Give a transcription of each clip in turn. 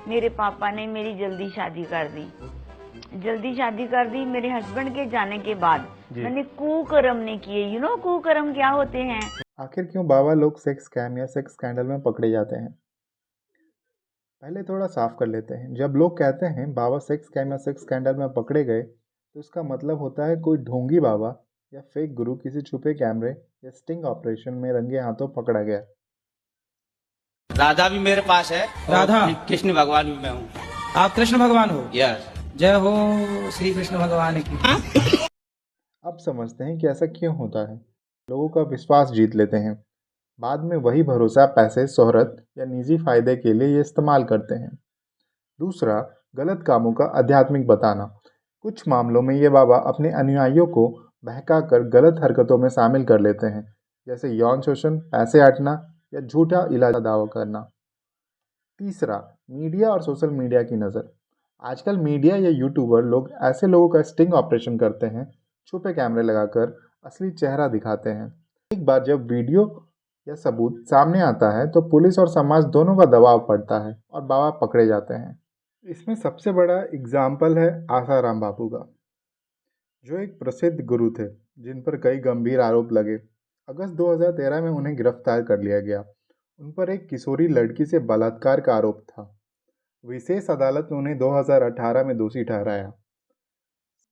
मेरे पापा ने मेरी जल्दी शादी कर दी। मेरे हस्बैंड के जाने के बाद जी। मैंने कुकर्म नहीं किए। कुकर्म क्या होते हैं? आखिर क्यों बाबा लोग सेक्स स्कैम या सेक्स स्कैंडल में पकड़े जाते हैं? पहले थोड़ा साफ कर लेते हैं। जब लोग कहते हैं बाबा सेक्स स्कैम या सेक्स स्कैंडल में पकड़े गए, तो इसका मतलब होता है कोई ढोंगी बाबा या फेक गुरु किसी छुपे कैमरे या स्टिंग ऑपरेशन में रंगे हाथों पकड़ा गया। राधा भी मेरे पास है। राधा? कृष्ण भगवान भी मैं हूँ। आप कृष्ण भगवान हो? यस। जय हो श्री कृष्ण भगवान की। अब समझते हैं कि ऐसा क्यों होता है। लोगों का विश्वास जीत लेते हैं, बाद में वही भरोसा पैसे, शोहरत या निजी फायदे के लिए ये इस्तेमाल करते हैं। दूसरा, गलत कामों का आध्यात्मिक बताना। कुछ मामलों में ये बाबा अपने अनुयायियों को बहकाकर गलत हरकतों में शामिल कर लेते हैं, जैसे यौन शोषण, पैसे ऐंठना या झूठा इलाज का दावा करना। तीसरा, मीडिया और सोशल मीडिया की नज़र। आजकल मीडिया या यूट्यूबर लोग ऐसे लोगों का स्टिंग ऑपरेशन करते हैं, छुपे कैमरे लगाकर असली चेहरा दिखाते हैं। एक बार जब वीडियो या सबूत सामने आता है तो पुलिस और समाज दोनों का दबाव पड़ता है और बाबा पकड़े जाते हैं। इसमें सबसे बड़ा एग्जाम्पल है आसाराम बापू का, जो एक प्रसिद्ध गुरु थे जिन पर कई गंभीर आरोप लगे। अगस्त 2013 में उन्हें गिरफ्तार कर लिया गया। उन पर एक किशोरी लड़की से बलात्कार का आरोप था। विशेष अदालत ने उन्हें 2018 में दोषी ठहराया।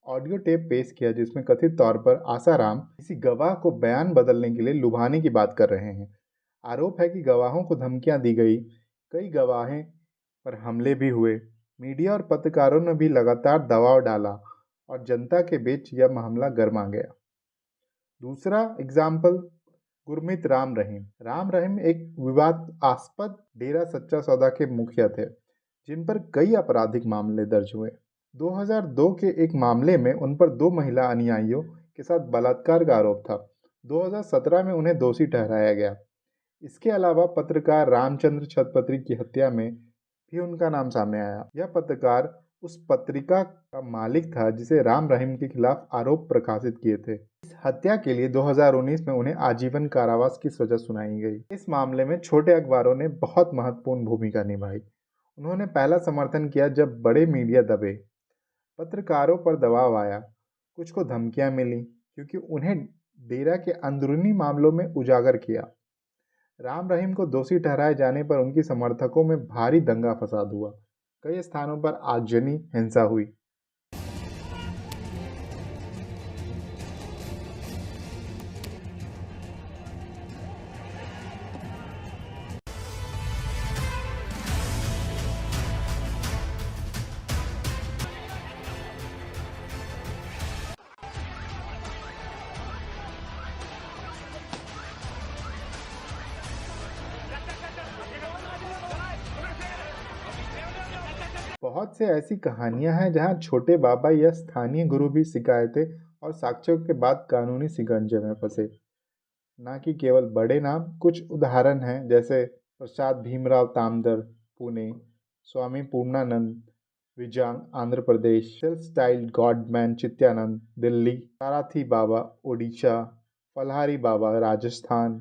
ऑडियो टेप पेश किया जिसमें कथित तौर पर आसाराम किसी गवाह को बयान बदलने के लिए लुभाने की बात कर रहे हैं। आरोप है कि गवाहों को धमकियां दी गई, कई गवाहें पर हमले भी हुए। मीडिया और पत्रकारों ने भी लगातार दबाव डाला और जनता के बीच यह मामला गर्मा गया। दूसरा एग्जाम्पल गुरमीत राम रहीम। राम रहीम एक विवादास्पद डेरा सच्चा सौदा के मुखिया थे, जिन पर कई आपराधिक मामले दर्ज हुए। 2002 के एक मामले में उन पर 2 महिला अनुयायियों के साथ बलात्कार का आरोप था। 2017 में उन्हें दोषी ठहराया गया। इसके अलावा पत्रकार रामचंद्र छत्रपति की हत्या में भी उनका नाम सामने आया। यह पत्रकार उस पत्रिका का मालिक था जिसे राम रहीम के खिलाफ आरोप प्रकाशित किए थे। इस हत्या के लिए 2019 में उन्हें आजीवन कारावास की सजा सुनाई गई। इस मामले में छोटे अखबारों ने बहुत महत्वपूर्ण भूमिका निभाई। उन्होंने पहला समर्थन किया जब बड़े मीडिया दबे, पत्रकारों पर दबाव आया, कुछ को धमकियां मिली क्योंकि उन्हें डेरा के अंदरूनी मामलों में उजागर किया। राम रहीम को दोषी ठहराए जाने पर उनकी समर्थकों में भारी दंगा फसाद हुआ। कई स्थानों पर आगजनी हिंसा हुई। बहुत से ऐसी कहानियां हैं जहां छोटे बाबा या स्थानीय गुरु भी शिकायतें और साक्ष्यों के बाद कानूनी शिकंजे में फंसे। ना कि केवल बड़े नाम। कुछ उदाहरण हैं जैसे प्रसाद भीमराव तामदर, पुणे; स्वामी पूर्णानंद, Vizag, Andhra Pradesh; self styled godman चित्यानंद, Delhi; साराथी बाबा, ओडिशा; फलहारी बाबा, राजस्थान।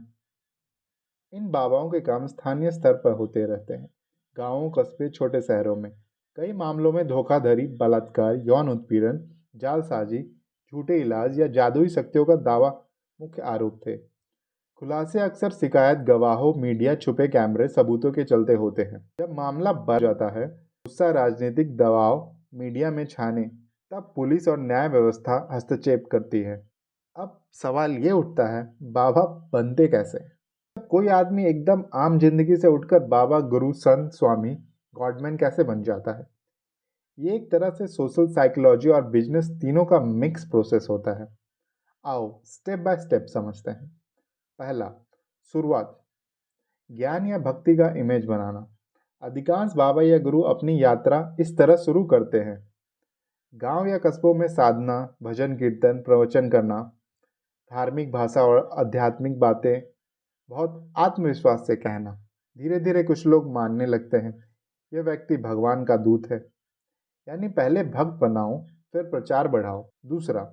इन बाबाओं के काम स्थानीय स्तर पर होते रहते हैं, गांवों, कस्बे, छोटे शहरों में। कई मामलों में धोखाधड़ी, बलात्कार, यौन उत्पीड़न, जालसाजी, झूठे इलाज या जादुई शक्तियों का दावा मुख्य आरोप थे। खुलासे अक्सर शिकायत, गवाहों, मीडिया, छुपे कैमरे, सबूतों के चलते होते हैं। जब मामला बढ़ जाता है, गुस्सा, राजनीतिक दबाव, मीडिया में छाने, तब पुलिस और न्याय व्यवस्था हस्तक्षेप करती है। अब सवाल ये उठता है, बाबा बनते कैसे? कोई आदमी एकदम आम जिंदगी से उठकर बाबा, गुरु, संत, स्वामी, गॉडमैन कैसे बन जाता है? ये एक तरह से सोशल साइकोलॉजी और बिजनेस तीनों का मिक्स प्रोसेस होता है। आओ स्टेप बाय स्टेप समझते हैं। पहला, शुरुआत। ज्ञान या भक्ति का इमेज बनाना। अधिकांश बाबा या गुरु अपनी यात्रा इस तरह शुरू करते हैं। गांव या कस्बों में साधना, भजन कीर्तन, प्रवचन करना, धार्मिक भाषा और आध्यात्मिक बातें बहुत आत्मविश्वास से कहना। धीरे धीरे कुछ लोग मानने लगते हैं यह व्यक्ति भगवान का दूत है। यानी पहले भक्त बनाओ, फिर प्रचार बढ़ाओ। दूसरा,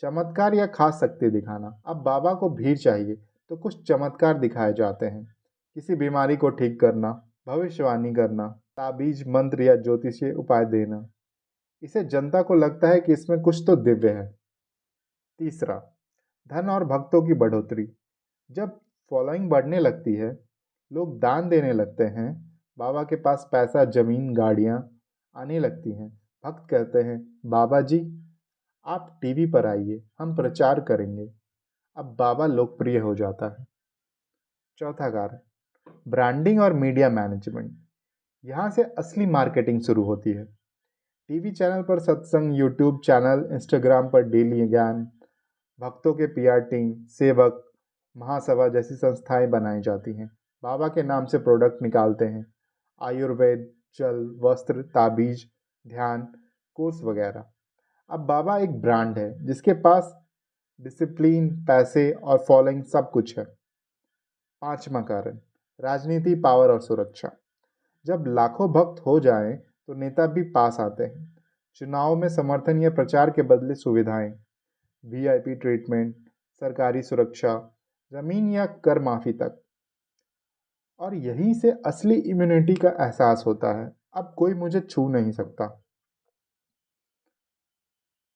चमत्कार या खास शक्ति दिखाना। अब बाबा को भीड़ चाहिए तो कुछ चमत्कार दिखाए जाते हैं। किसी बीमारी को ठीक करना, भविष्यवाणी करना, ताबीज मंत्र या ज्योतिषीय उपाय देना। इसे जनता को लगता है कि इसमें कुछ तो दिव्य है। तीसरा, धन और भक्तों की बढ़ोतरी। जब फॉलोइंग बढ़ने लगती है, लोग दान देने लगते हैं, बाबा के पास पैसा, जमीन, गाड़ियाँ आने लगती हैं। भक्त कहते हैं, बाबा जी आप टीवी पर आइए, हम प्रचार करेंगे। अब बाबा लोकप्रिय हो जाता है। चौथा कारण, ब्रांडिंग और मीडिया मैनेजमेंट। यहाँ से असली मार्केटिंग शुरू होती है। टीवी चैनल पर सत्संग, यूट्यूब चैनल, इंस्टाग्राम पर डेली ज्ञान, भक्तों के पीआर टीम, सेवक, महासभा जैसी संस्थाएं बनाई जाती हैं। बाबा के नाम से प्रोडक्ट निकालते हैं, आयुर्वेद, जल, वस्त्र, ताबीज, ध्यान, कोर्स वगैरह। अब बाबा एक ब्रांड है जिसके पास डिसिप्लिन, पैसे और फॉलोइंग सब कुछ है। पांचवा कारण, राजनीति, पावर और सुरक्षा। जब लाखों भक्त हो जाएं तो नेता भी पास आते हैं। चुनाव में समर्थन या प्रचार के बदले सुविधाएं, वीआईपी ट्रीटमेंट, सरकारी सुरक्षा, जमीन या कर माफी तक। और यहीं से असली इम्यूनिटी का एहसास होता है। अब कोई मुझे छू नहीं सकता।